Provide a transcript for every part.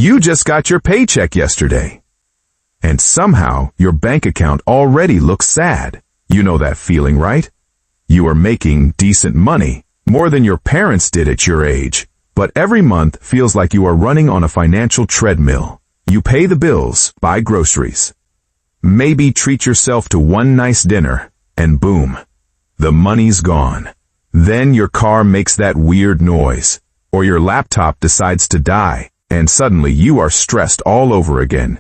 You just got your paycheck yesterday. And somehow, your bank account already looks sad. You know that feeling, right? You are making decent money, more than your parents did at your age, but every month feels like you are running on a financial treadmill. You pay the bills, buy groceries, maybe treat yourself to one nice dinner, and boom, the money's gone. Then your car makes that weird noise, or your laptop decides to die, and suddenly you are stressed all over again.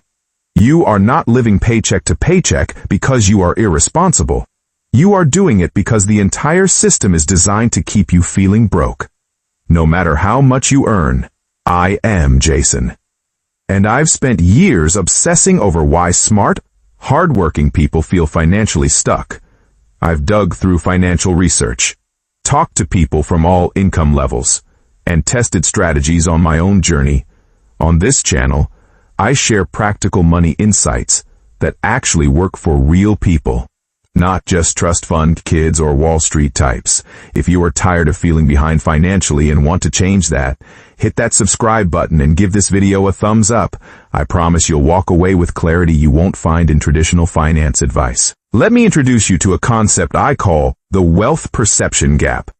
You are not living paycheck to paycheck because you are irresponsible. You are doing it because the entire system is designed to keep you feeling broke. No matter how much you earn, I am Jason. And I've spent years obsessing over why smart, hardworking people feel financially stuck. I've dug through financial research, talked to people from all income levels, and tested strategies on my own journey. On this channel, I share practical money insights that actually work for real people, not just trust fund kids or Wall Street types. If you are tired of feeling behind financially and want to change that, hit that subscribe button and give this video a thumbs up. I promise you'll walk away with clarity you won't find in traditional finance advice. Let me introduce you to a concept I call the wealth perception gap.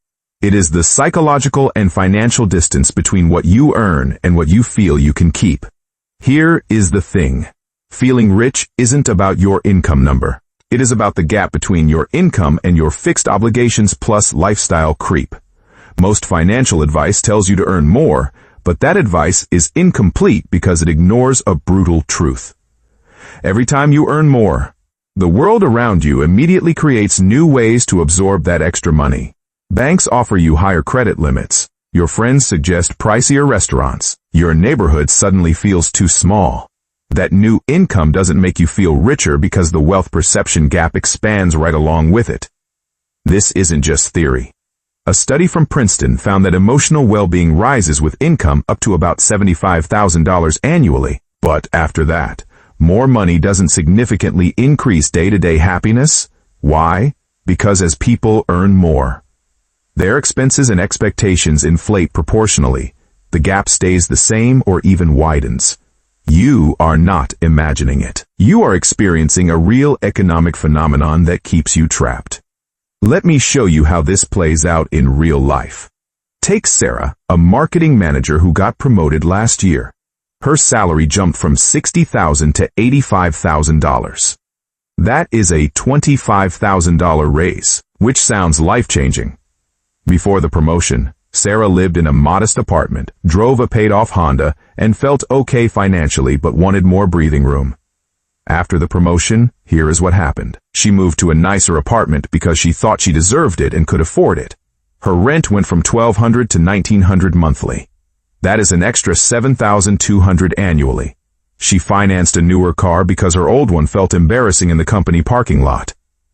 It is the psychological and financial distance between what you earn and what you feel you can keep. Here is the thing. Feeling rich isn't about your income number. It is about the gap between your income and your fixed obligations plus lifestyle creep. Most financial advice tells you to earn more, but that advice is incomplete because it ignores a brutal truth. Every time you earn more, the world around you immediately creates new ways to absorb that extra money. Banks offer you higher credit limits. Your friends suggest pricier restaurants. Your neighborhood suddenly feels too small. That new income doesn't make you feel richer because the wealth perception gap expands right along with it. This isn't just theory. A study from Princeton found that emotional well-being rises with income up to about $75,000 annually. But after that, more money doesn't significantly increase day-to-day happiness. Why? Because as people earn more, their expenses and expectations inflate proportionally. The gap stays the same or even widens. You are not imagining it. You are experiencing a real economic phenomenon that keeps you trapped. Let me show you how this plays out in real life. Take Sarah, a marketing manager who got promoted last year. Her salary jumped from $60,000 to $85,000. That is a $25,000 raise, which sounds life-changing. Before the promotion, Sarah lived in a modest apartment, drove a paid-off Honda, and felt okay financially but wanted more breathing room. After the promotion, here is what happened. She moved to a nicer apartment because she thought she deserved it and could afford it. Her rent went from $1,200 to $1,900 monthly. That is an extra $7,200 annually. She financed a newer car because her old one felt embarrassing in the company parking lot.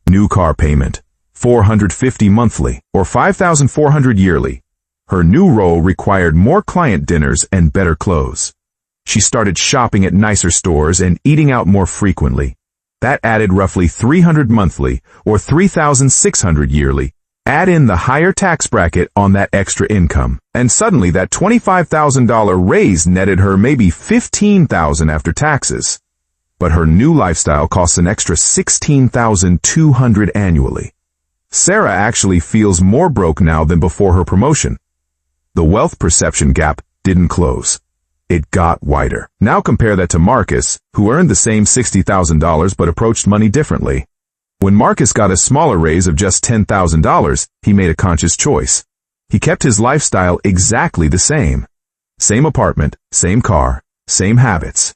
New car payment, $450 monthly, or $5,400 yearly. Her new role required more client dinners and better clothes. She started shopping at nicer stores and eating out more frequently. That added roughly $300 monthly, or $3,600 yearly. Add in the higher tax bracket on that extra income, and suddenly that $25,000 raise netted her maybe $15,000 after taxes. But her new lifestyle costs an extra $16,200 annually. Sarah actually feels more broke now than before her promotion. The wealth perception gap didn't close. It got wider. Now compare that to Marcus, who earned the same $60,000 but approached money differently. When Marcus got a smaller raise of just $10,000, he made a conscious choice. He kept his lifestyle exactly the same. Same apartment, same car, same habits.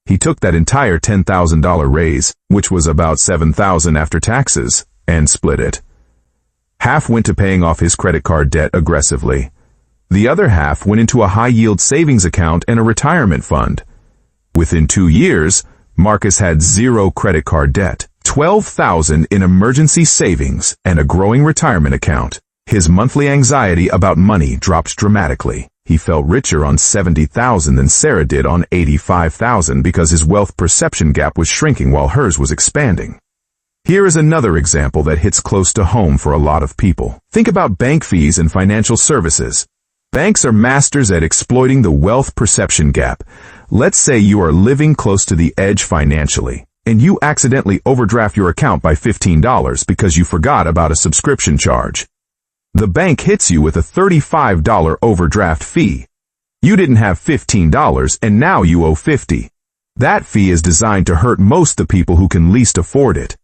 He took that entire $10,000 raise, which was about $7,000 after taxes, and split it. Half went to paying off his credit card debt aggressively. The other half went into a high-yield savings account and a retirement fund. Within 2 years, Marcus had zero credit card debt, $12,000 in emergency savings, and a growing retirement account. His monthly anxiety about money dropped dramatically. He felt richer on $70,000 than Sarah did on $85,000 because his wealth perception gap was shrinking while hers was expanding. Here is another example that hits close to home for a lot of people. Think about bank fees and financial services. Banks are masters at exploiting the wealth perception gap. Let's say you are living close to the edge financially, and you accidentally overdraft your account by $15 because you forgot about a subscription charge. The bank hits you with a $35 overdraft fee. You didn't have $15 and now you owe $50. That fee is designed to hurt most the people who can least afford it.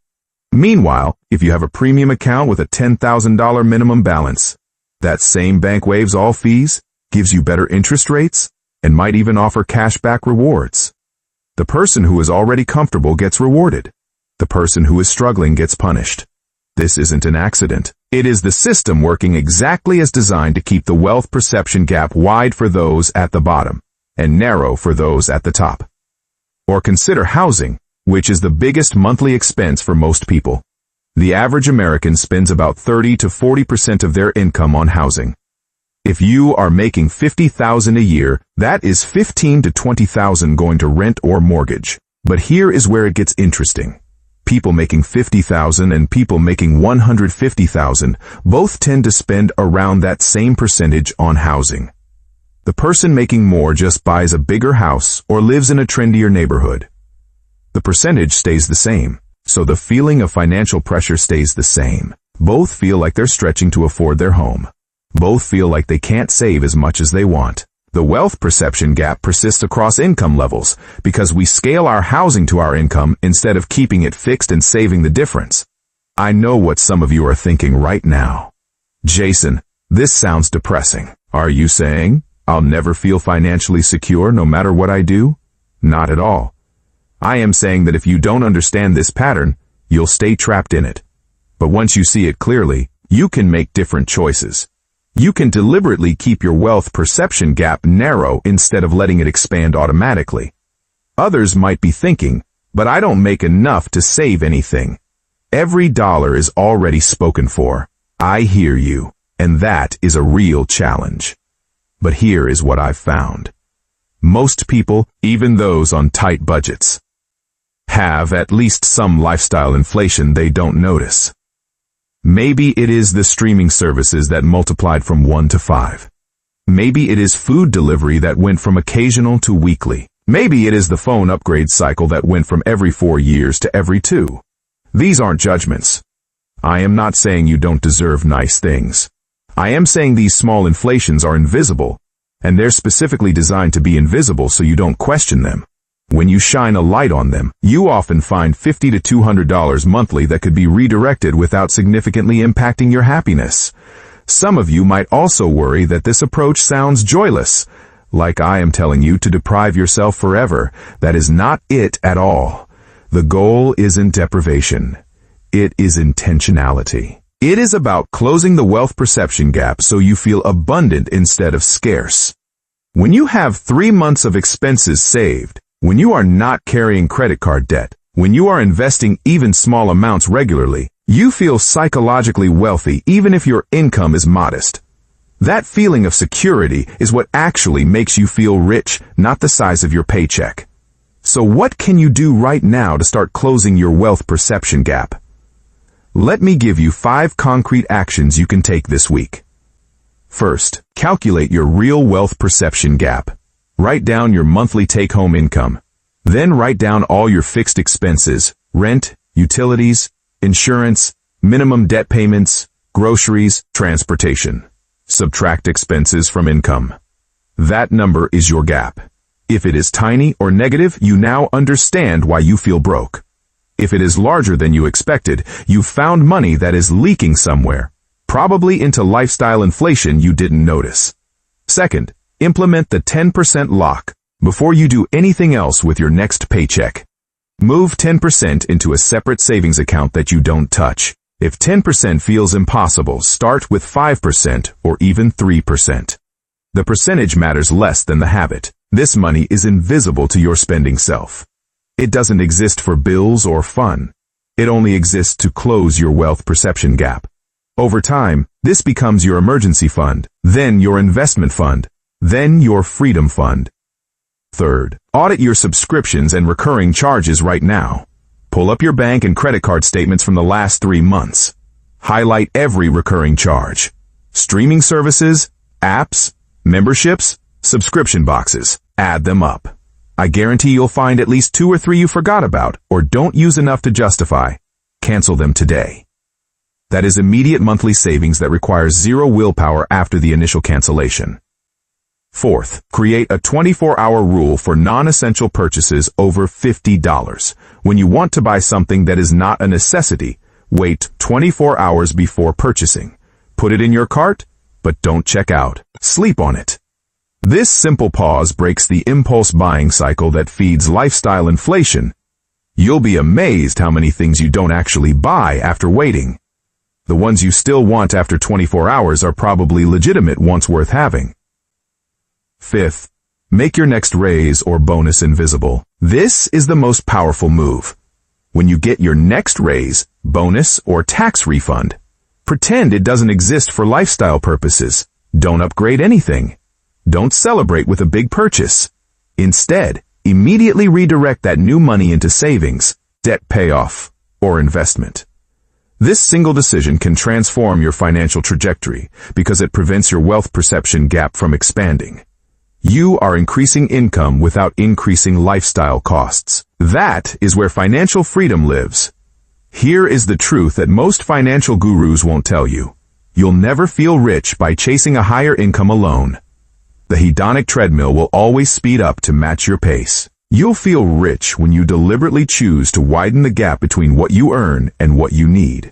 Meanwhile, if you have a premium account with a $10,000 minimum balance, that same bank waives all fees, gives you better interest rates, and might even offer cashback rewards. The person who is already comfortable gets rewarded. The person who is struggling gets punished. This isn't an accident. It is the system working exactly as designed to keep the wealth perception gap wide for those at the bottom and narrow for those at the top. Or consider housing, which is the biggest monthly expense for most people. The average American spends about 30 to 40% of their income on housing. If you are making $50,000 a year, that is $15,000 to $20,000 going to rent or mortgage. But here is where it gets interesting. People making $50,000 and people making $150,000 both tend to spend around that same percentage on housing. The person making more just buys a bigger house or lives in a trendier neighborhood. The percentage stays the same, so the feeling of financial pressure stays the same. Both feel like they're stretching to afford their home. Both feel like they can't save as much as they want. The wealth perception gap persists across income levels because we scale our housing to our income instead of keeping it fixed and saving the difference. I know what some of you are thinking right now. Jason, this sounds depressing. Are you saying I'll never feel financially secure no matter what I do? Not at all. I am saying that if you don't understand this pattern, you'll stay trapped in it. But once you see it clearly, you can make different choices. You can deliberately keep your wealth perception gap narrow instead of letting it expand automatically. Others might be thinking, but I don't make enough to save anything. Every dollar is already spoken for. I hear you, and that is a real challenge. But here is what I've found. Most people, even those on tight budgets, have at least some lifestyle inflation they don't notice. Maybe it is the streaming services that multiplied from 1 to 5. Maybe it is food delivery that went from occasional to weekly. Maybe it is the phone upgrade cycle that went from every 4 years to every 2. These aren't judgments. I am not saying you don't deserve nice things. I am saying these small inflations are invisible, and they're specifically designed to be invisible so you don't question them. When you shine a light on them, you often find $50 to $200 monthly that could be redirected without significantly impacting your happiness. Some of you might also worry that this approach sounds joyless, like I am telling you to deprive yourself forever. That is not it at all. The goal isn't deprivation. It is intentionality. It is about closing the wealth perception gap so you feel abundant instead of scarce. When you have 3 months of expenses saved, when you are not carrying credit card debt, when you are investing even small amounts regularly, you feel psychologically wealthy even if your income is modest. That feeling of security is what actually makes you feel rich, not the size of your paycheck. So what can you do right now to start closing your wealth perception gap? Let me give you 5 concrete actions you can take this week. First, calculate your real wealth perception gap. Write down your monthly take-home income. Then write down all your fixed expenses, rent, utilities, insurance, minimum debt payments, groceries, transportation. Subtract expenses from income. That number is your gap. If it is tiny or negative, you now understand why you feel broke. If it is larger than you expected, you've found money that is leaking somewhere, probably into lifestyle inflation you didn't notice. Second, implement the 10% lock before you do anything else with your next paycheck. Move 10% into a separate savings account that you don't touch. If 10% feels impossible, start with 5% or even 3%. The percentage matters less than the habit. This money is invisible to your spending self. It doesn't exist for bills or fun. It only exists to close your wealth perception gap. Over time, this becomes your emergency fund, then your investment fund, then your freedom fund. Third, audit your subscriptions and recurring charges right now. Pull up your bank and credit card statements from the last 3 months. Highlight every recurring charge. Streaming services, apps, Memberships, subscription boxes, add them up. I guarantee you'll find at least 2 or 3 you forgot about or don't use enough to justify. Cancel them today. That is immediate monthly savings that requires zero willpower after the initial cancellation. Fourth, create a 24-hour rule for non-essential purchases over $50. When you want to buy something that is not a necessity, wait 24 hours before purchasing. Put it in your cart, but don't check out. Sleep on it. This simple pause breaks the impulse buying cycle that feeds lifestyle inflation. You'll be amazed how many things you don't actually buy after waiting. The ones you still want after 24 hours are probably legitimate wants worth having. Fifth, make your next raise or bonus invisible. This is the most powerful move. When you get your next raise, bonus, or tax refund, pretend it doesn't exist for lifestyle purposes. Don't upgrade anything. Don't celebrate with a big purchase. Instead, immediately redirect that new money into savings, debt payoff, or investment. This single decision can transform your financial trajectory because it prevents your wealth perception gap from expanding. You are increasing income without increasing lifestyle costs. That is where financial freedom lives. Here is the truth that most financial gurus won't tell you. You'll never feel rich by chasing a higher income alone. The hedonic treadmill will always speed up to match your pace. You'll feel rich when you deliberately choose to widen the gap between what you earn and what you need.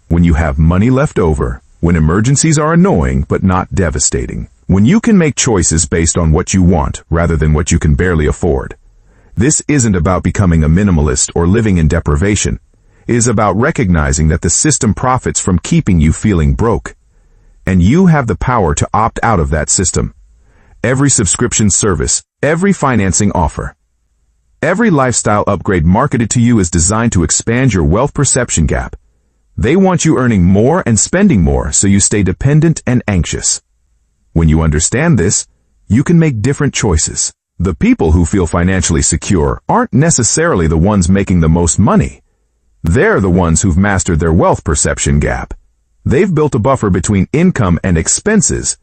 When you have money left over, when emergencies are annoying but not devastating, when you can make choices based on what you want rather than what you can barely afford. This isn't about becoming a minimalist or living in deprivation. It is about recognizing that the system profits from keeping you feeling broke. And you have the power to opt out of that system. Every subscription service, every financing offer, every lifestyle upgrade marketed to you is designed to expand your wealth perception gap. They want you earning more and spending more so you stay dependent and anxious. When you understand this, you can make different choices. The people who feel financially secure aren't necessarily the ones making the most money. They're the ones who've mastered their wealth perception gap. They've built a buffer between income and expenses.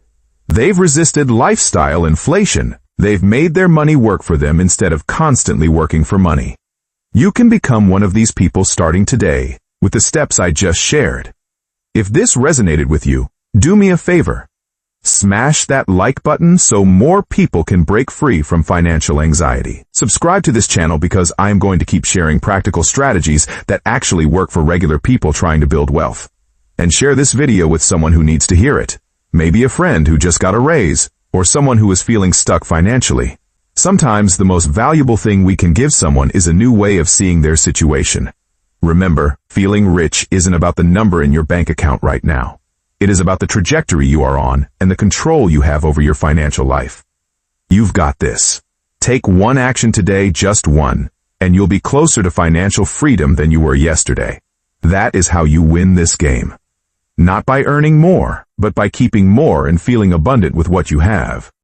They've resisted lifestyle inflation. They've made their money work for them instead of constantly working for money. You can become one of these people starting today with the steps I just shared. If this resonated with you, do me a favor. Smash that like button so more people can break free from financial anxiety. Subscribe to this channel because I am going to keep sharing practical strategies that actually work for regular people trying to build wealth. And share this video with someone who needs to hear it. Maybe a friend who just got a raise, or someone who is feeling stuck financially. Sometimes the most valuable thing we can give someone is a new way of seeing their situation. Remember, feeling rich isn't about the number in your bank account right now. It is about the trajectory you are on and the control you have over your financial life. You've got this. Take one action today, just one, and you'll be closer to financial freedom than you were yesterday. That is how you win this game. Not by earning more, but by keeping more and feeling abundant with what you have.